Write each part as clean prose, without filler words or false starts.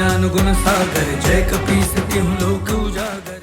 ज्ञान गुण सागर, जय कपीस तिहुँ लोक उजागर।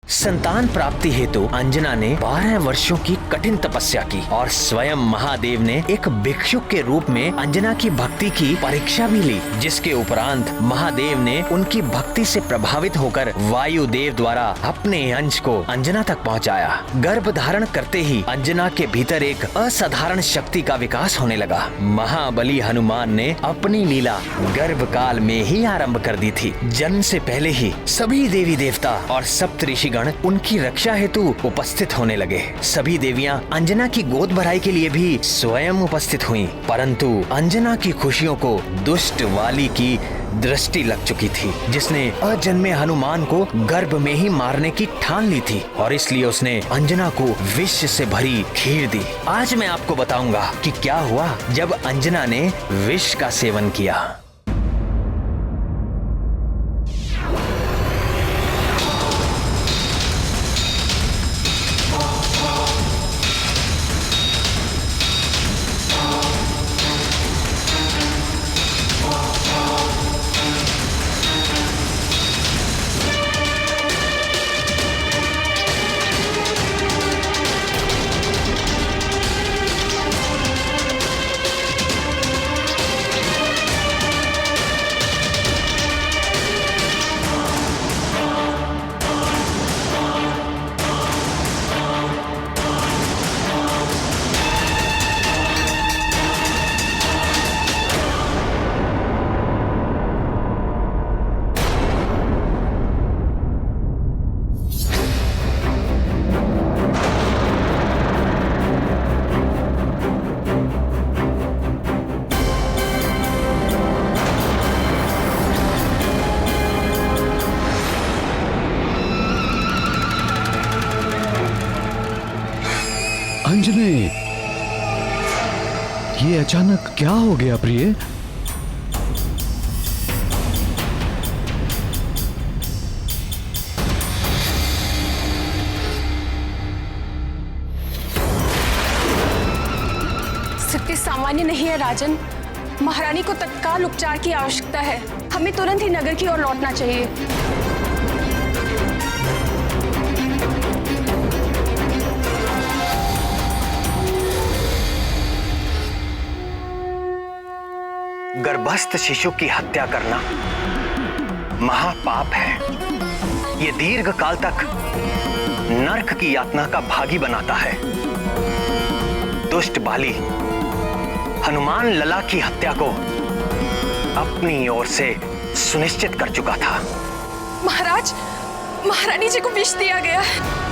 संतान प्राप्ति हेतु अंजना ने 12 वर्षों की कठिन तपस्या की और स्वयं महादेव ने एक भिक्षुक के रूप में अंजना की भक्ति की परीक्षा भी ली, जिसके उपरांत महादेव ने उनकी भक्ति से प्रभावित होकर वायुदेव द्वारा अपने अंश को अंजना तक पहुंचाया। गर्भ धारण करते ही अंजना के भीतर एक असाधारण शक्ति का विकास होने लगा। महाबली हनुमान ने अपनी लीला गर्भ काल में ही आरंभ कर दी थी। जन्म से पहले ही सभी देवी देवता और सप्तऋषि गण उनकी रक्षा हेतु उपस्थित होने लगे। सभी देवियां अंजना की गोद भराई के लिए भी स्वयं उपस्थित हुईं, परंतु अंजना की खुशियों को दुष्ट वाली की दृष्टि लग चुकी थी, जिसने अजन्मे हनुमान को गर्भ में ही मारने की ठान ली थी और इसलिए उसने अंजना को विष से भरी खीर दी। आज मैं आपको बताऊंगा कि क्या हुआ जब अंजना ने विष का सेवन किया। अंजने, ये अचानक क्या हो गया प्रिय? स्थिति सामान्य नहीं है राजन। महारानी को तत्काल उपचार की आवश्यकता है। हमें तुरंत ही नगर की ओर लौटना चाहिए। गर्भस्थ शिशु की हत्या करना महापाप है। ये दीर्घ काल तक नरक की यातना का भागी बनाता है। दुष्ट बाली हनुमान लला की हत्या को अपनी ओर से सुनिश्चित कर चुका था। महाराज, महारानी जी को विष दिया गया है।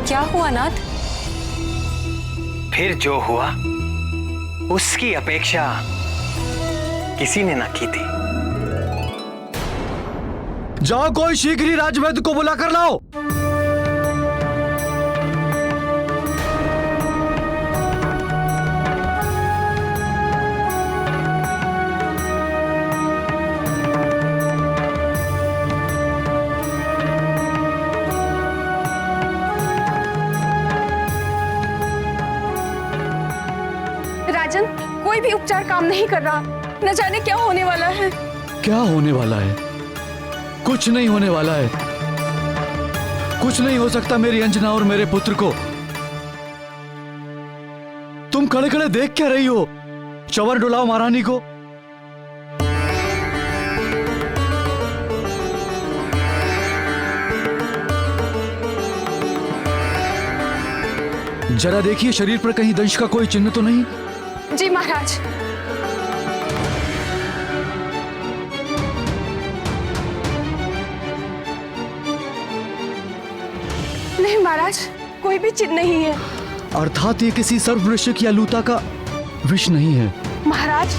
क्या हुआ नाथ? फिर जो हुआ उसकी अपेक्षा किसी ने ना की थी। जाओ, कोई शीघ्र ही राजवैद्य को बुला कर लाओ। राजन, कोई भी उपचार काम नहीं कर रहा। न जाने क्या होने वाला है। क्या होने वाला है? कुछ नहीं होने वाला है। कुछ नहीं हो सकता मेरी अंजना और मेरे पुत्र को। तुम खड़े खड़े देख क्या रही हो? चवर डुलाओ महारानी को। जरा देखिए शरीर पर कहीं दंश का कोई चिन्ह तो नहीं? जी महाराज। नहीं महाराज, कोई भी चिन्ह नहीं है। अर्थात ये किसी सर्ववृश्चिक या लूता का विष नहीं है। महाराज,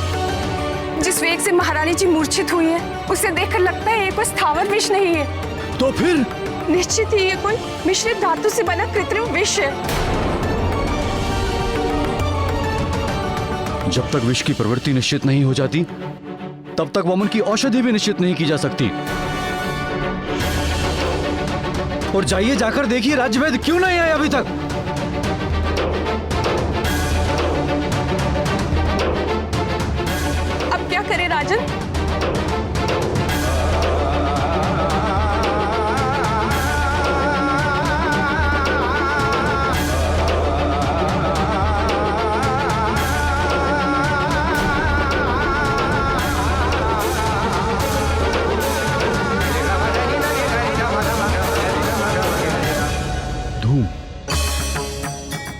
जिस वेग से महारानी जी मूर्छित हुई है, उसे देखकर लगता है ये कोई स्थावर विष नहीं है। तो फिर? निश्चित ही ये कोई मिश्रित धातु से बना कृत्रिम विष है। जब तक विष की प्रवृत्ति निश्चित नहीं हो जाती, तब तक वमन की औषधि भी निश्चित नहीं की जा सकती। और जाइए जाकर देखिए राज्यवेद क्यों नहीं आए अभी तक। अब क्या करे राजन?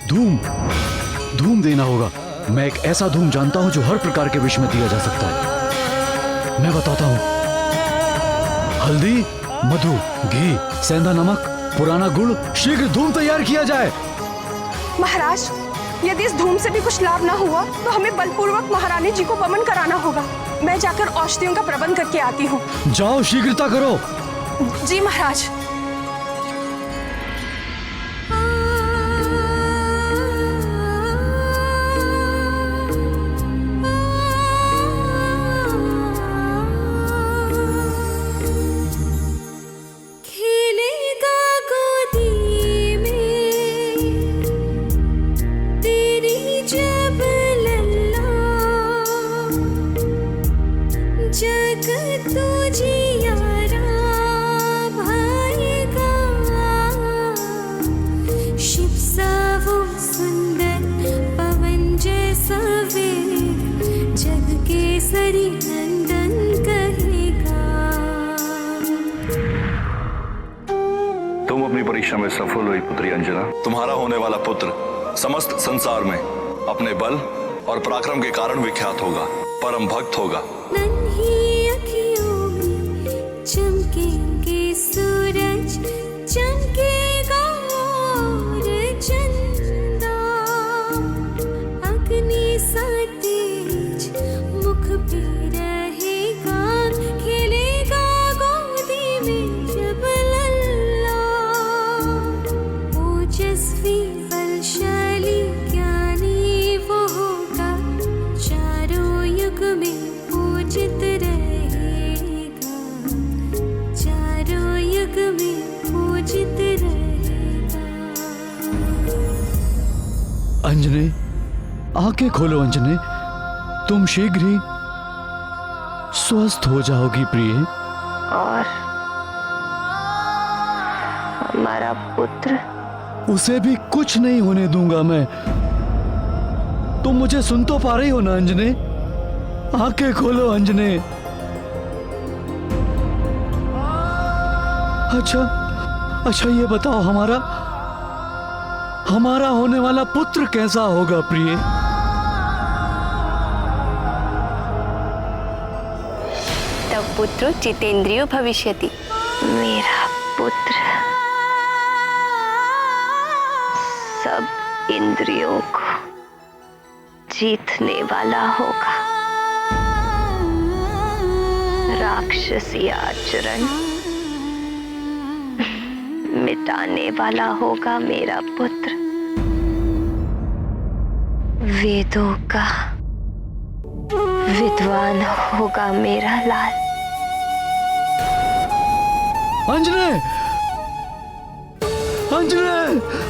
धूम धूम देना होगा। मैं एक ऐसा धूम जानता हूं जो हर प्रकार के विष में दिया जा सकता है। मैं बताता हूं। हल्दी, मधु, घी, सेंधा नमक, पुराना गुड़, शीघ्र धूम तैयार किया जाए। महाराज, यदि इस धूम से भी कुछ लाभ ना हुआ तो हमें बलपूर्वक महारानी जी को वमन कराना होगा। मैं जाकर औषधियों का प्रबंध करके आती हूँ। जाओ, शीघ्रता करो। जी महाराज। तुम अपनी परीक्षा में सफल हुई पुत्री अंजना। तुम्हारा होने वाला पुत्र समस्त संसार में अपने बल और पराक्रम के कारण विख्यात होगा, परम भक्त होगा। नन्ही अखियों में चमकेंगे सूरज, चमकेगा और चंदा, अग्नि सा तेज मुख पे रहेगा, खेलेगा गोदी में जब लल्ला, ओजस्वी बलशाली ज्ञानी वो होगा, चारों युग में पूजित रहेगा, चारों युग में पूजित रहेगा। अंजने, आंखें खोलो अंजने, तुम शीघ्र ही स्वस्थ हो जाओगी प्रिय। और हमारा पुत्र? उसे भी कुछ नहीं होने दूंगा मैं। तुम मुझे सुन तो पा रही हो ना अंजने? आंखें खोलो अंजने। अच्छा ये बताओ, हमारा होने वाला पुत्र कैसा होगा प्रिय? तब पुत्र जितेंद्रियो भविष्यति। मेरा पुत्र सब इंद्रियों को जीतने वाला होगा, राक्षसी आचरण मिटाने वाला होगा मेरा पुत्र, वेदों का विद्वान होगा मेरा लाल। अंजने, अंजने!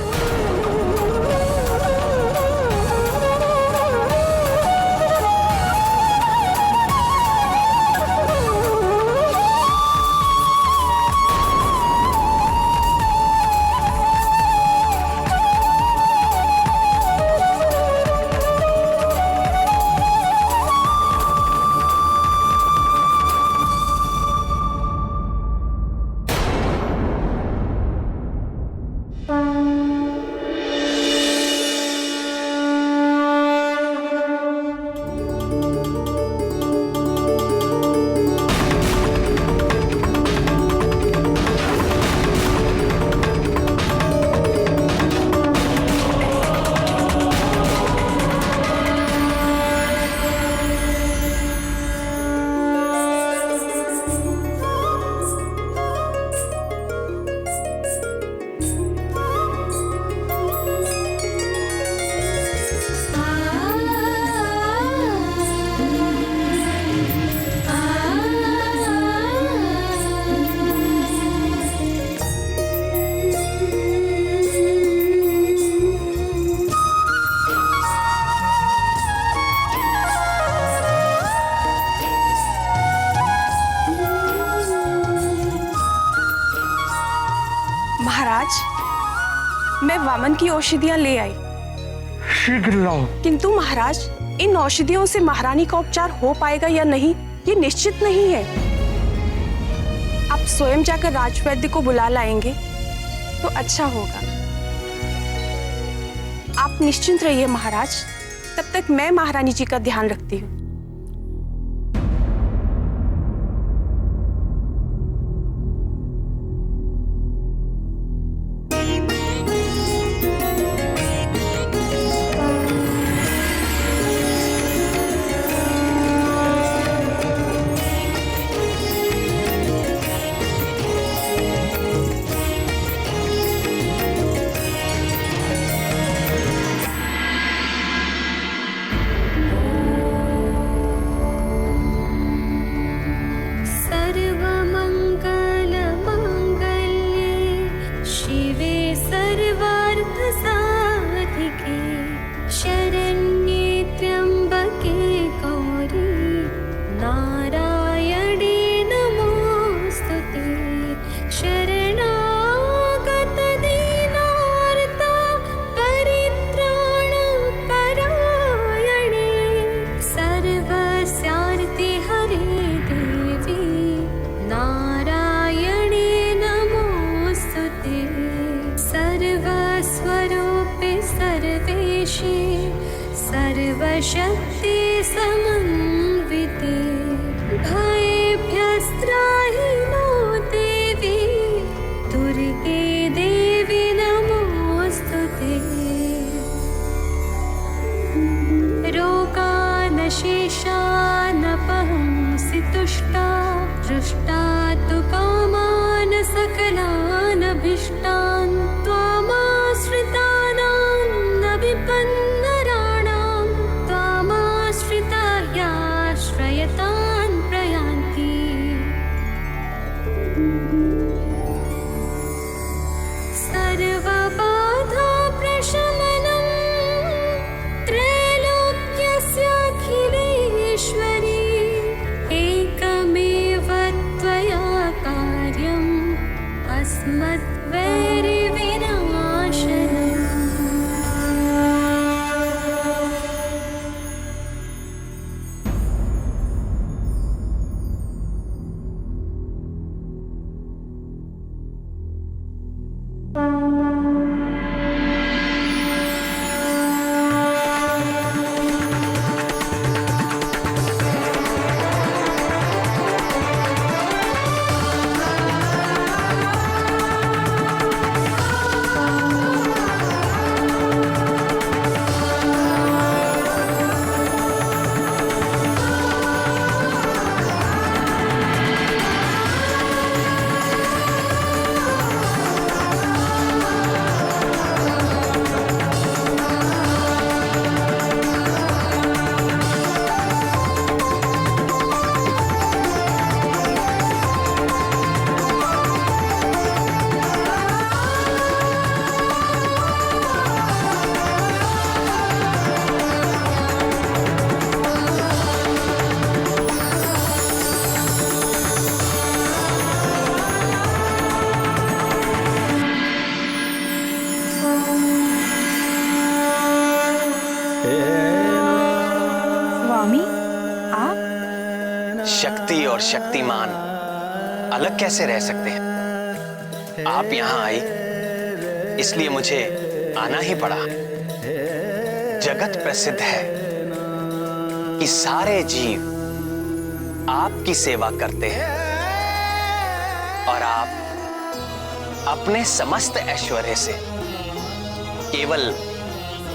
महाराज, मैं वामन की औषधियां ले आई। शीघ्र लाओ। किंतु महाराज, इन औषधियों से महारानी का उपचार हो पाएगा या नहीं, ये निश्चित नहीं है। आप स्वयं जाकर राजवैद्य को बुला लाएंगे तो अच्छा होगा। आप निश्चिंत रहिए महाराज, तब तक मैं महारानी जी का ध्यान रखती हूँ। सर्वशक्ति समन्विते भयेभ्यस्त्राहि नो देवी दुर्गे देवी नमोस्तुते। रोगानशेषानपहंसि तुष्टा दृष्टा तु कामान् सकलान् अभीष्टान् त्वामाश्रितानां न विपन्नराणां त्वामाश्रिता ह्याश्रयतान् प्रयान्ति। सर्वबाधा प्रशमनं त्रैलोक्यस्याखिलेश्वरी एकमेव त्वया कार्यम् अस्मद्वैरिविनाशनम्। स्वामी, आप? शक्ति और शक्तिमान अलग कैसे रह सकते हैं? आप यहाँ आई इसलिए मुझे आना ही पड़ा। जगत प्रसिद्ध है कि सारे जीव आपकी सेवा करते हैं और आप अपने समस्त ऐश्वर्य से केवल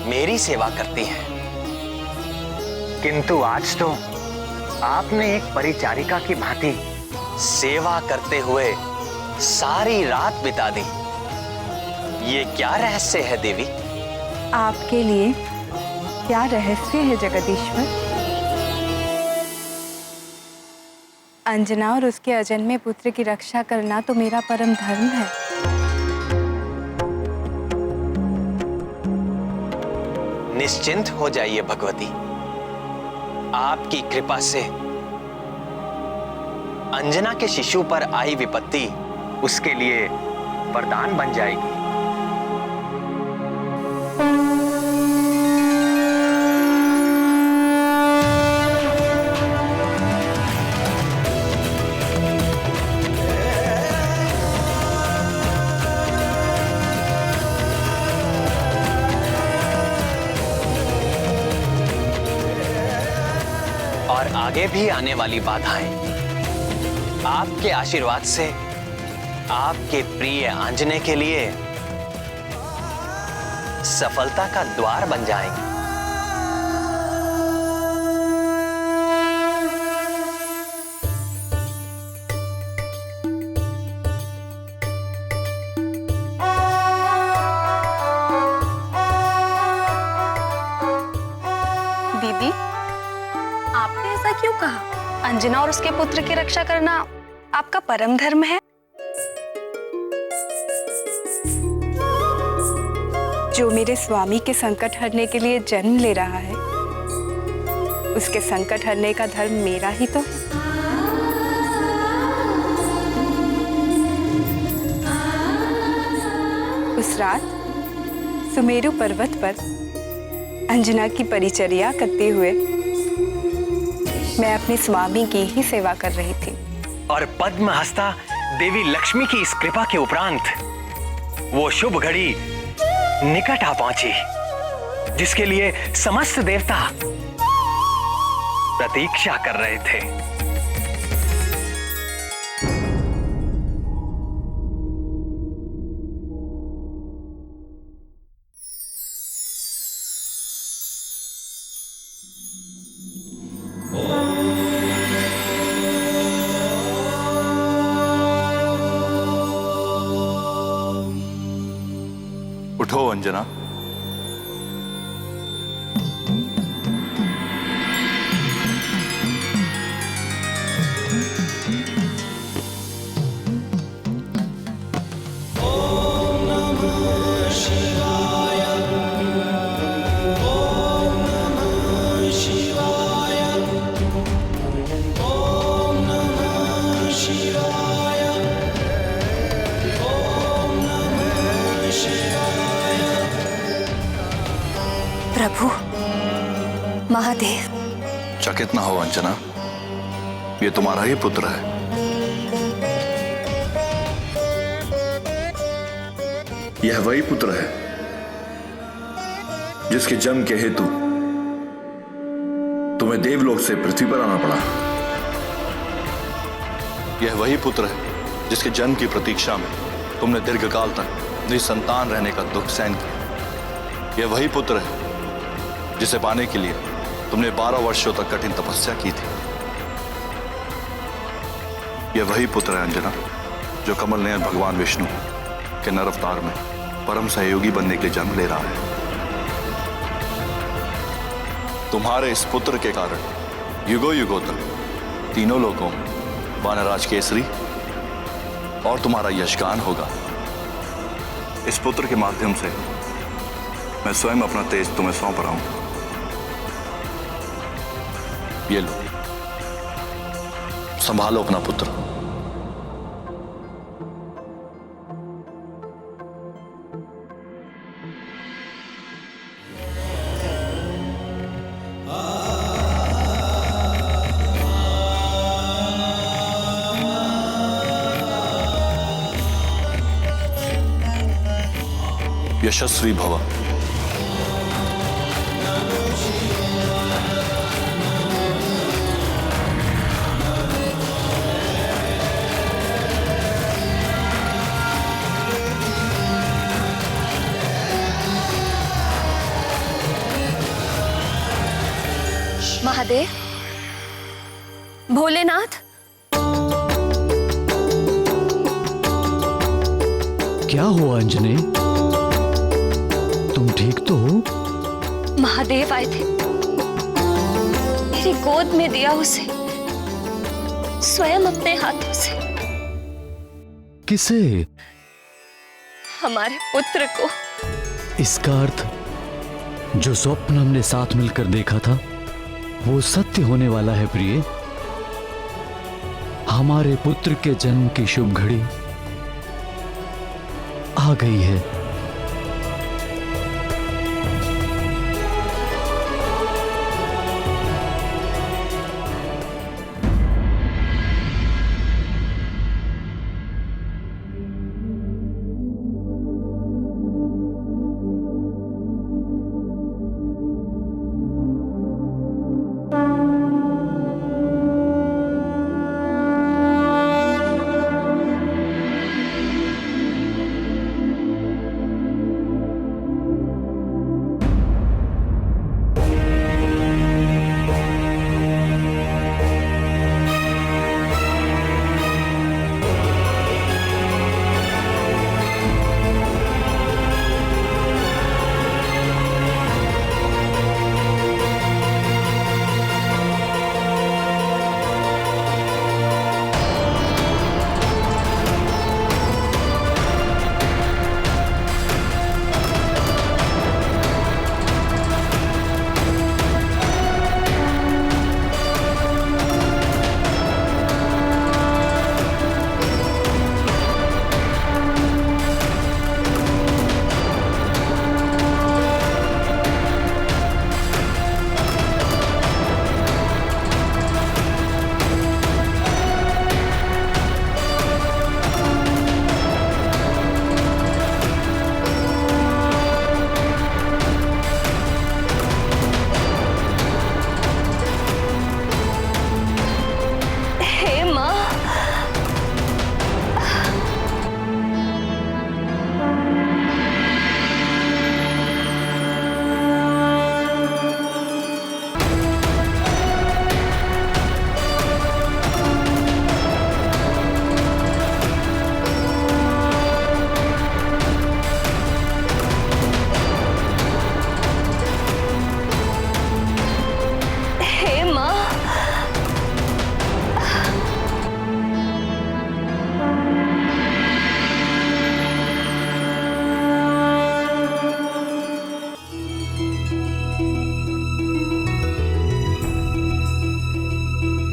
मेरी सेवा करती हैं। किंतु आज तो आपने एक परिचारिका की भांति सेवा करते हुए सारी रात बिता दी। ये क्या रहस्य है देवी? आपके लिए क्या रहस्य है जगदीश्वर? अंजना और उसके अजन्मे पुत्र की रक्षा करना तो मेरा परम धर्म है। निश्चिंत हो जाइए भगवती, आपकी कृपा से अंजना के शिशु पर आई विपत्ति उसके लिए वरदान बन जाएगी। और आगे भी आने वाली बाधाएं आपके आशीर्वाद से आपके प्रिय आंजनेय के लिए सफलता का द्वार बन जाएंगे। दीदी, आपने ऐसा क्यों कहा? अंजना और उसके पुत्र की रक्षा करना आपका परम धर्म है। जो मेरे स्वामी के संकट हरने के लिए जन्म ले रहा है, उसके संकट हरने का धर्म मेरा ही तो है। उस रात सुमेरु पर्वत पर अंजना की परिचर्या करते हुए मैं अपने स्वामी की ही सेवा कर रही थी। और पद्म हस्ता देवी लक्ष्मी की इस कृपा के उपरांत वो शुभ घड़ी निकट आ पहुंची, जिसके लिए समस्त देवता प्रतीक्षा कर रहे थे। उठो अंजना। प्रभु महादेव, चकित ना हो अंजना, ये तुम्हारा ही पुत्र है। यह वही पुत्र है जिसके जन्म के हेतु तुम्हें देवलोक से पृथ्वी पर आना पड़ा। यह वही पुत्र है जिसके जन्म की प्रतीक्षा में तुमने दीर्घकाल तक निसंतान रहने का दुख सहन किया। यह वही पुत्र है जिसे पाने के लिए तुमने 12 वर्षों तक कठिन तपस्या की थी। यह वही पुत्र है अंजना जो कमल नयन भगवान विष्णु के नर अवतार में परम सहयोगी बनने के लिए जन्म ले रहा है। तुम्हारे इस पुत्र के कारण युगों युगों तक तीनों लोगों में वानराज केसरी और तुम्हारा यशगान होगा। इस पुत्र के माध्यम से मैं स्वयं अपना तेज तुम्हें सौंप रहा हूं। ये लो, संभालो अपना पुत्र। यशस्वी भव। महादेव, भोलेनाथ, क्या हुआ अंजने? तुम ठीक तो हो? महादेव आए थे। मेरी गोद में दिया उसे, स्वयं अपने हाथों से। किसे? हमारे पुत्र को। इसका अर्थ जो स्वप्न हमने साथ मिलकर देखा था वो सत्य होने वाला है प्रिय। हमारे पुत्र के जन्म की शुभ घड़ी कहाँ गई है?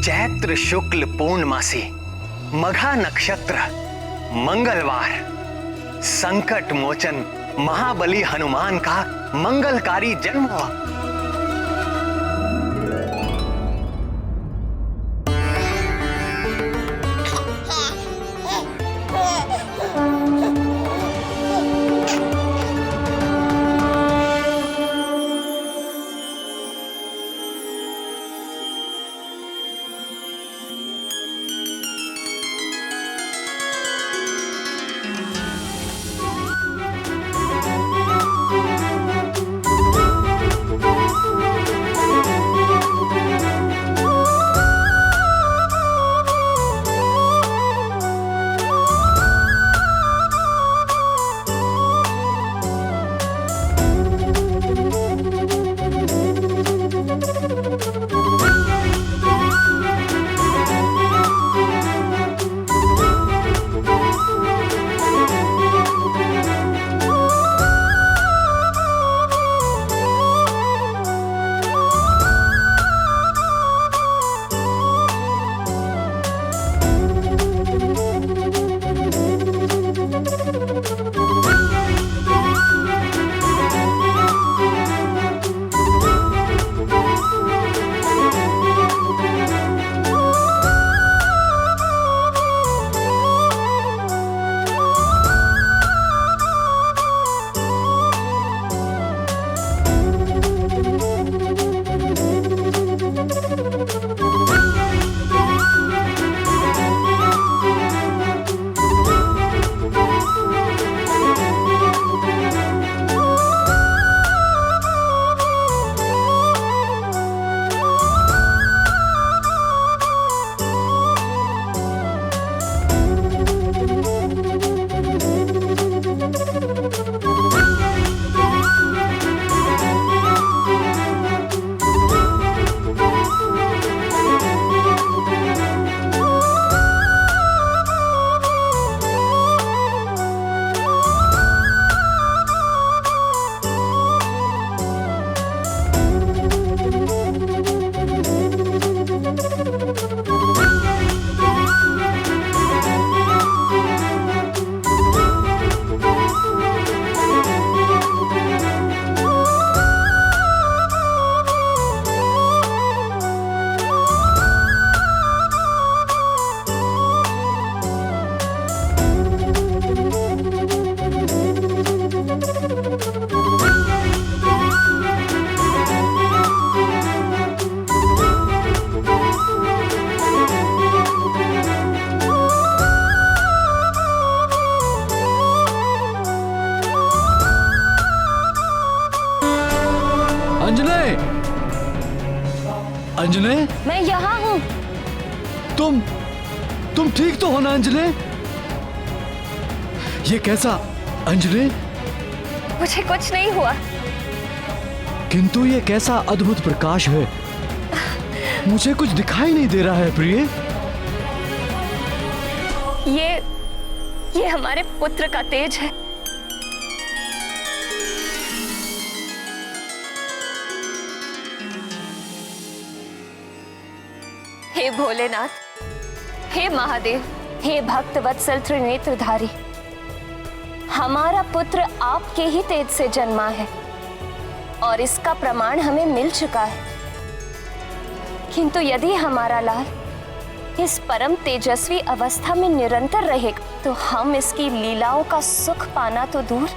चैत्र शुक्ल पूर्णमासी, मघा नक्षत्र, मंगलवार, संकट मोचन महाबली हनुमान का मंगलकारी जन्म हुआ। अंजने, मैं यहाँ हूँ। तुम ठीक तो हो ना अंजने? ये कैसा अंजने? मुझे कुछ नहीं हुआ। किंतु ये कैसा अद्भुत प्रकाश है, मुझे कुछ दिखाई नहीं दे रहा है प्रिय। ये हमारे पुत्र का तेज है। हे भोलेनाथ, हे महादेव, हे भक्त वत्सल त्रिनेत्रधारी, हमारा पुत्र आपके ही तेज से जन्मा है और इसका प्रमाण हमें मिल चुका है। किंतु यदि हमारा लाल इस परम तेजस्वी अवस्था में निरंतर रहेगा तो हम इसकी लीलाओं का सुख पाना तो दूर,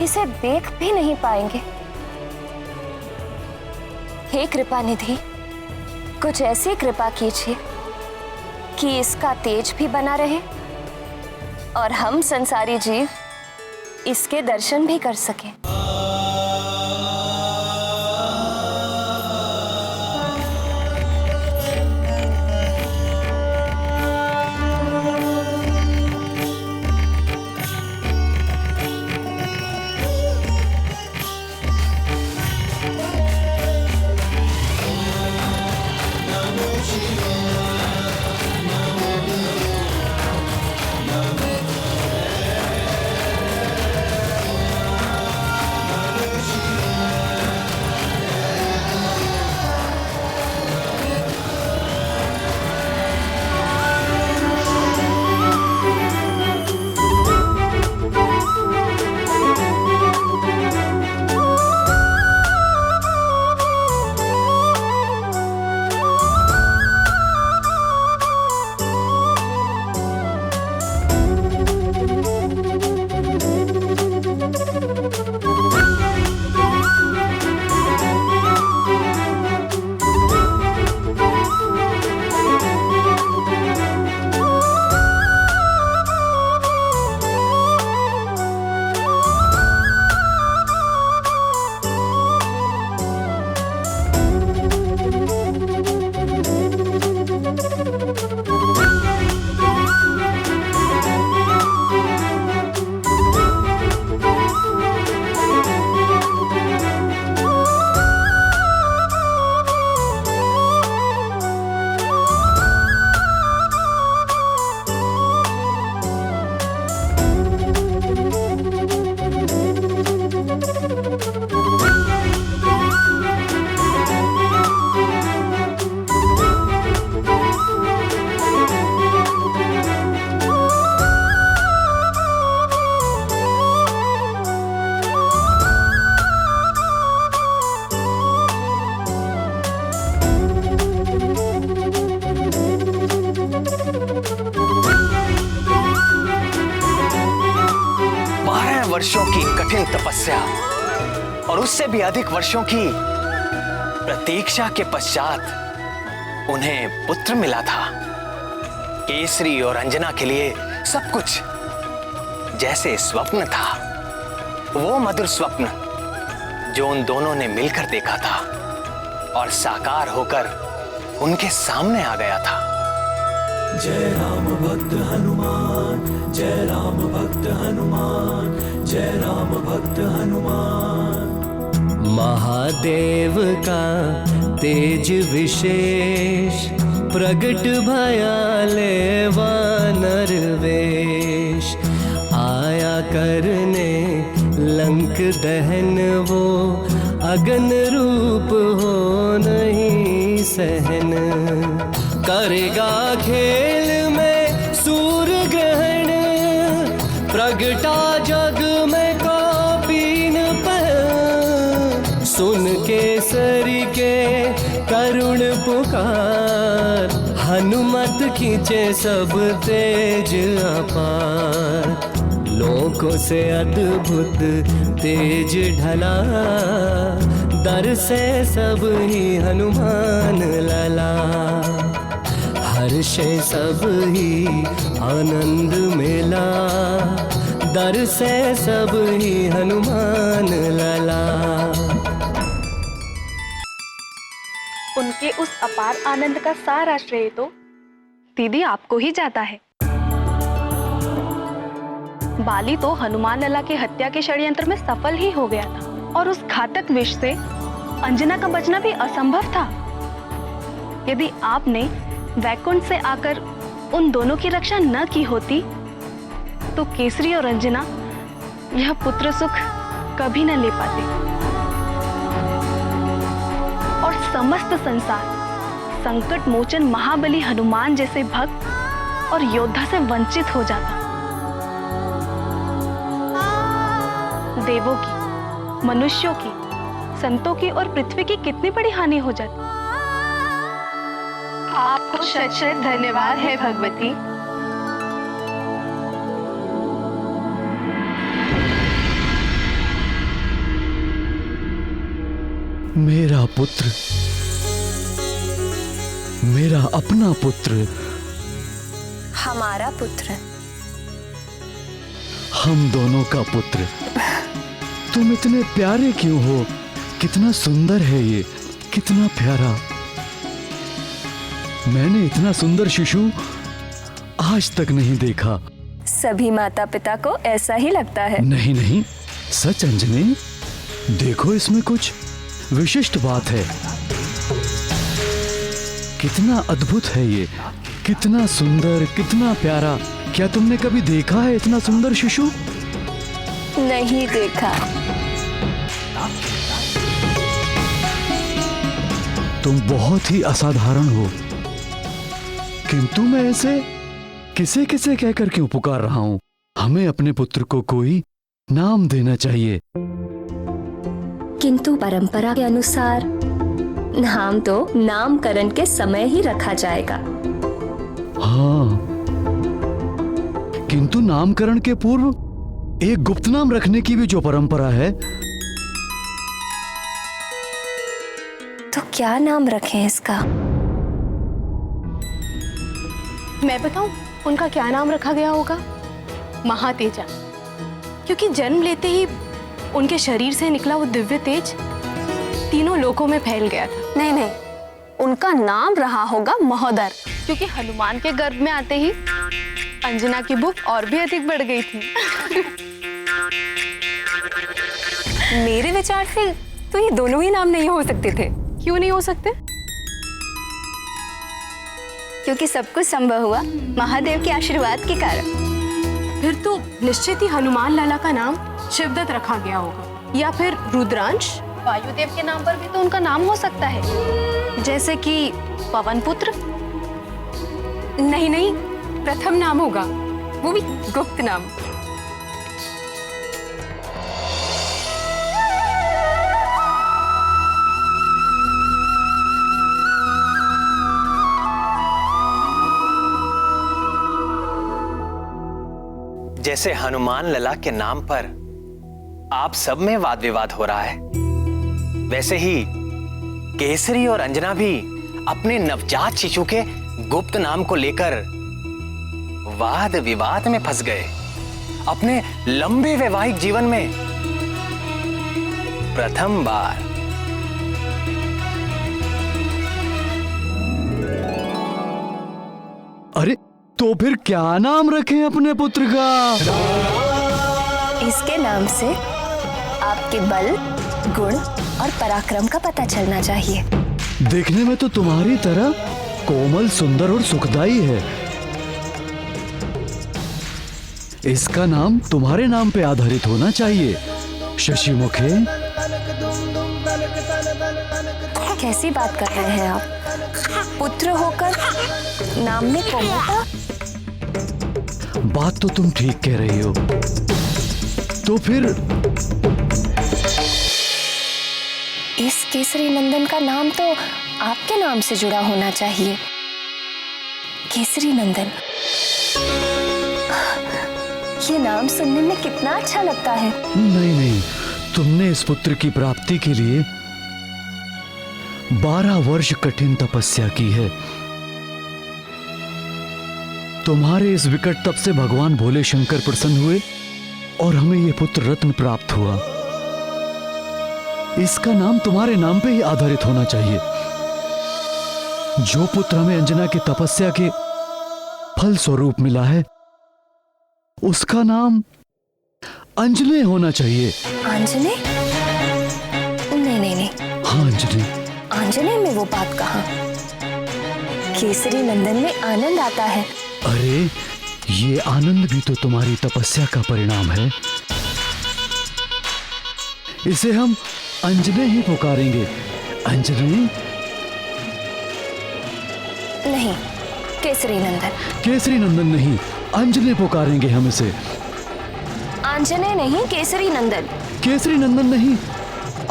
इसे देख भी नहीं पाएंगे। हे कृपा निधि, कुछ ऐसी कृपा कीजिए कि इसका तेज भी बना रहे और हम संसारी जीव इसके दर्शन भी कर सकें। वर्षों की कठिन तपस्या और उससे भी अधिक वर्षों की प्रतीक्षा के पश्चात उन्हें पुत्र मिला था। केसरी और अंजना के लिए सब कुछ जैसे स्वप्न था, वो मधुर स्वप्न जो उन दोनों ने मिलकर देखा था और साकार होकर उनके सामने आ गया था। जय राम भक्त हनुमान, जय राम भक्त हनुमान, जय राम भक्त हनुमान। महादेव का तेज विशेष प्रगट भयाले वानर वेश, आया करने लंक दहन वो अगन रूप हो नहीं सहन, करेगा खेल में सूर्य ग्रहण, प्रगटा जग में कौपीन पहन, सुन केसरी के करुण पुकार, हनुमत खींचे सब तेज अपार, लोकों से अद्भुत तेज ढला, दर से सब ही हनुमान लला, हर्षे सब ही आनंद मेला, दर से सब ही उन ये उस अपार आनंद का सारा श्रेय तो दीदी आपको ही जाता है। बाली तो हनुमान लला की हत्या के षड्यंत्र में सफल ही हो गया था और उस घातक विष से अंजना का बचना भी असंभव था। यदि आपने वैकुंठ से आकर उन दोनों की रक्षा न की होती तो केसरी और अंजना यह पुत्र सुख कभी न ले पाते और समस्त संसार संकट मोचन महाबली हनुमान जैसे भक्त और योद्धा से वंचित हो जाता। देवों की, मनुष्यों की, संतों की और पृथ्वी की कितनी बड़ी हानि हो जाती। आपको शत शत धन्यवाद है भगवती। मेरा पुत्र, मेरा अपना पुत्र, हमारा पुत्र, हम दोनों का पुत्र। तुम इतने प्यारे क्यों हो? कितना सुंदर है ये, कितना प्यारा। मैंने इतना सुंदर शिशु आज तक नहीं देखा। सभी माता पिता को ऐसा ही लगता है। नहीं नहीं, सच अंजनी, देखो इसमें कुछ विशिष्ट बात है। कितना अद्भुत है ये, कितना सुंदर, कितना प्यारा। क्या तुमने कभी देखा है इतना सुंदर शिशु? नहीं देखा। तुम बहुत ही असाधारण हो, किंतु मैं ऐसे किसे किसे कहकर क्यों पुकार रहा हूं? हमें अपने पुत्र को कोई नाम देना चाहिए। किंतु परंपरा के अनुसार नाम तो नामकरण के समय ही रखा जाएगा। हाँ, किंतु नामकरण के पूर्व एक गुप्त नाम रखने की भी जो परंपरा है। तो क्या नाम रखें इसका? मैं बताऊं उनका क्या नाम रखा गया होगा? महातेजा, क्योंकि जन्म लेते ही उनके शरीर से निकला वो दिव्य तेज तीनों लोकों में फैल गया था। नहीं नहीं, उनका नाम रहा होगा महोदर, क्योंकि हनुमान के गर्भ में आते ही अंजना की भूख और भी अधिक बढ़ गई थी। मेरे विचार से तो ये दोनों ही नाम नहीं हो सकते थे। क्यों नहीं हो सकते? क्योंकि सब कुछ संभव हुआ महादेव के आशीर्वाद के कारण। फिर तो निश्चित ही हनुमान लाला का नाम शिवदत्त रखा गया होगा, या फिर रुद्रांश। वायुदेव के नाम पर भी तो उनका नाम हो सकता है, जैसे कि पवन पुत्र। नहीं नहीं, प्रथम नाम होगा, वो भी गुप्त नाम। जैसे हनुमान लला के नाम पर आप सब में वाद विवाद हो रहा है, वैसे ही केसरी और अंजना भी अपने नवजात शिशु के गुप्त नाम को लेकर वाद विवाद में फंस गए। अपने लंबे वैवाहिक जीवन में प्रथम बार अरे तो फिर क्या नाम रखें अपने पुत्र का? इसके नाम से आपके बल, गुण और पराक्रम का पता चलना चाहिए। देखने में तो तुम्हारी तरह कोमल, सुंदर और सुखदाई है। इसका नाम तुम्हारे नाम पे आधारित होना चाहिए, शशिमुखे। कैसी बात कर रहे हैं आप? पुत्र होकर नाम में कोमलता? बात तो तुम ठीक कह रही हो। तो फिर इस केसरी नंदन का नाम तो आपके नाम से जुड़ा होना चाहिए। केसरी नंदन, ये नाम सुनने में कितना अच्छा लगता है। नहीं नहीं, तुमने इस पुत्र की प्राप्ति के लिए 12 वर्ष कठिन तपस्या की है। तुम्हारे इस विकट तप से भगवान भोले शंकर प्रसन्न हुए और हमें यह पुत्र रत्न प्राप्त हुआ। इसका नाम तुम्हारे नाम पे ही आधारित होना चाहिए। जो पुत्र हमें अंजना की तपस्या के फल स्वरूप मिला है उसका नाम अंजने होना चाहिए। आंजने? नहीं नहीं नहीं, हाँ अंजने। आंजने में वो बात कहाँ? केसरी नंदन में आनंद आता है। अरे ये आनंद भी तो तुम्हारी तपस्या का परिणाम है। इसे हम अंजने ही पुकारेंगे। अंजने नहीं, केसरी नंदन। केसरी नंदन नहीं, अंजने पुकारेंगे हम इसे। आंजने नहीं, केसरी नंदन। केसरी नंदन नहीं,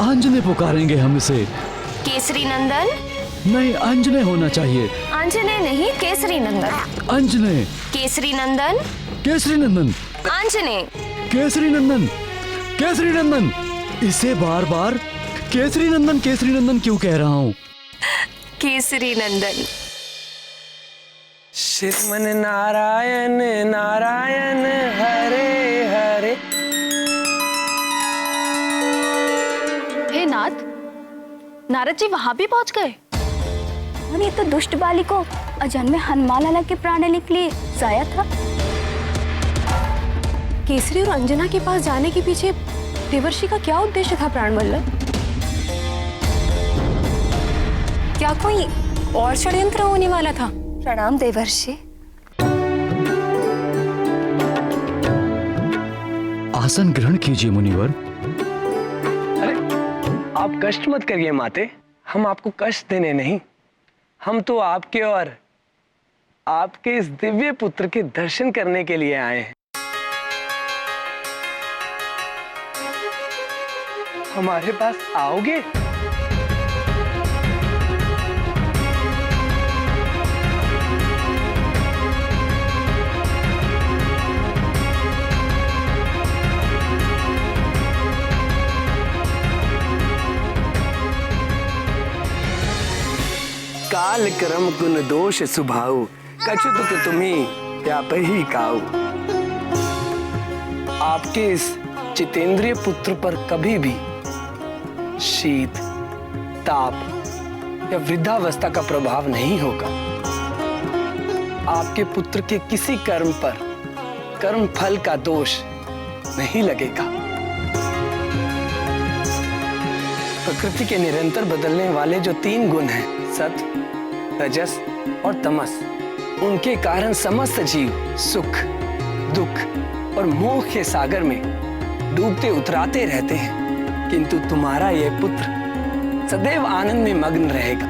अंजने पुकारेंगे हम इसे। केसरी नंदन नहीं, अंजने होना चाहिए। आंजने नहीं, केसरी नंदन। अंजने। केसरी नंदन। केसरी नंदन। आंजने। केसरी नंदन। केसरी नंदन। इसे बार बार केसरी नंदन क्यों कह रहा हूँ? केसरी नंदन। श्रीमन नारायण नारायण हरे हरे। हे नाथ, नारद जी वहां भी पहुंच गए। और ये तो दुष्ट बाली को अजन्मे हनुमान लाला के प्राण लेने के लिए जाया था। केसरी और अंजना के पास जाने के पीछे देवर्षि का क्या उद्देश्य था प्राणवल्लभ? क्या कोई और षड्यंत्र होने वाला था? प्रणाम देवर्षि। आसन ग्रहण कीजिए मुनिवर। अरे आप कष्ट मत करिए माते, हम आपको कष्ट देने नहीं, हम तो आपके और आपके इस दिव्य पुत्र के दर्शन करने के लिए आए हैं। हमारे पास आओगे? काल कर्म गुण दोष सुभाऊ, कछु दुख तुम्हें व्याप ही काऊ। आपके इस जितेंद्रिय पुत्र पर कभी भी शीत, ताप या वृद्धावस्था का प्रभाव नहीं होगा। आपके पुत्र के किसी कर्म पर कर्म फल का दोष नहीं लगेगा। प्रकृति के निरंतर बदलने वाले जो 3 गुण हैं, सत्व, रजस और तमस, उनके कारण समस्त जीव सुख, दुख और मोह के सागर में डूबते उतराते रहते हैं। किंतु तुम्हारा यह पुत्र सदैव आनंद में मग्न रहेगा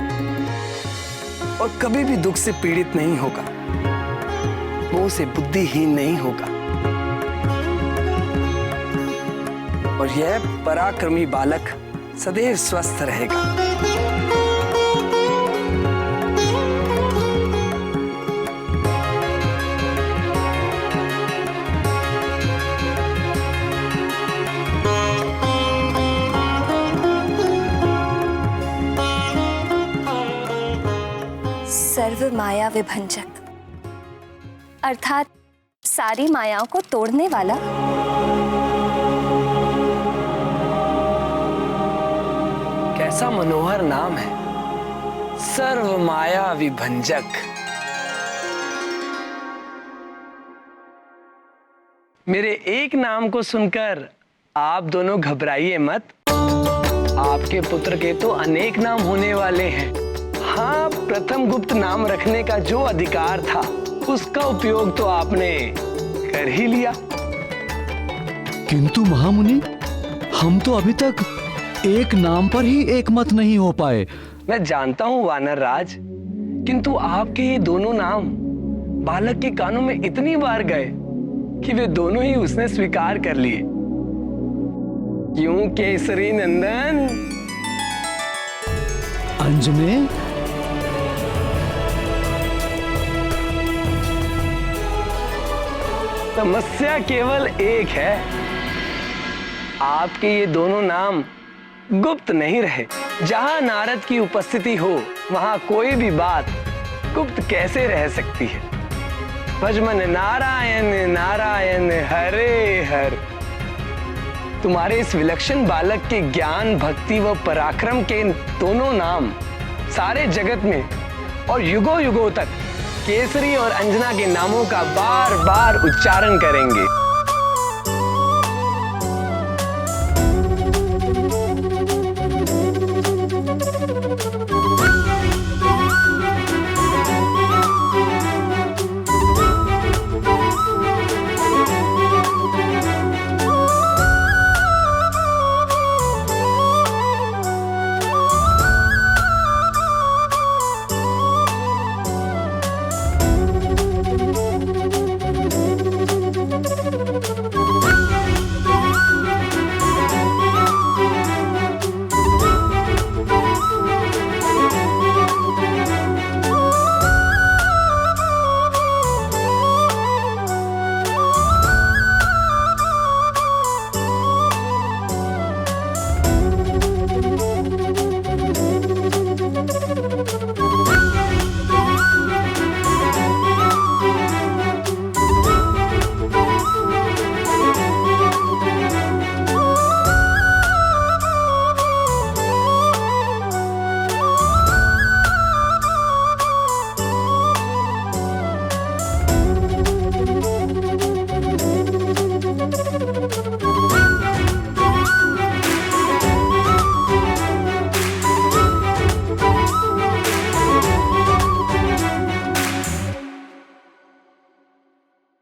और कभी भी दुख से पीड़ित नहीं होगा, मोह से बुद्धिहीन नहीं होगा। और यह पराक्रमी बालक सदैव स्वस्थ रहेगा। सर्व माया विभंजक, अर्थात सारी मायाओं को तोड़ने वाला। कैसा मनोहर नाम है, सर्व माया विभंजक। मेरे एक नाम को सुनकर आप दोनों घबराइए मत। आपके पुत्र के तो अनेक नाम होने वाले हैं। हाँ, प्रथम गुप्त नाम रखने का जो अधिकार था उसका उपयोग तो आपने कर ही लिया। किंतु महामुनि, हम तो अभी तक एक नाम पर ही एक मत नहीं हो पाए। मैं जानता हूं वानर राज, किंतु आपके ये दोनों नाम बालक के कानों में इतनी बार गए कि वे दोनों ही उसने स्वीकार कर लिए। क्यों केसरी नंदन? अंजने, समस्या केवल एक है, आपके ये दोनों नाम गुप्त नहीं रहे। जहां नारद की उपस्थिति हो वहां कोई भी बात गुप्त कैसे रह सकती है। भजमन नारायण नारायण हरे हर। तुम्हारे इस विलक्षण बालक के ज्ञान, भक्ति व पराक्रम के दोनों नाम सारे जगत में और युगों युगों तक केसरी और अंजना के नामों का बार बार उच्चारण करेंगे।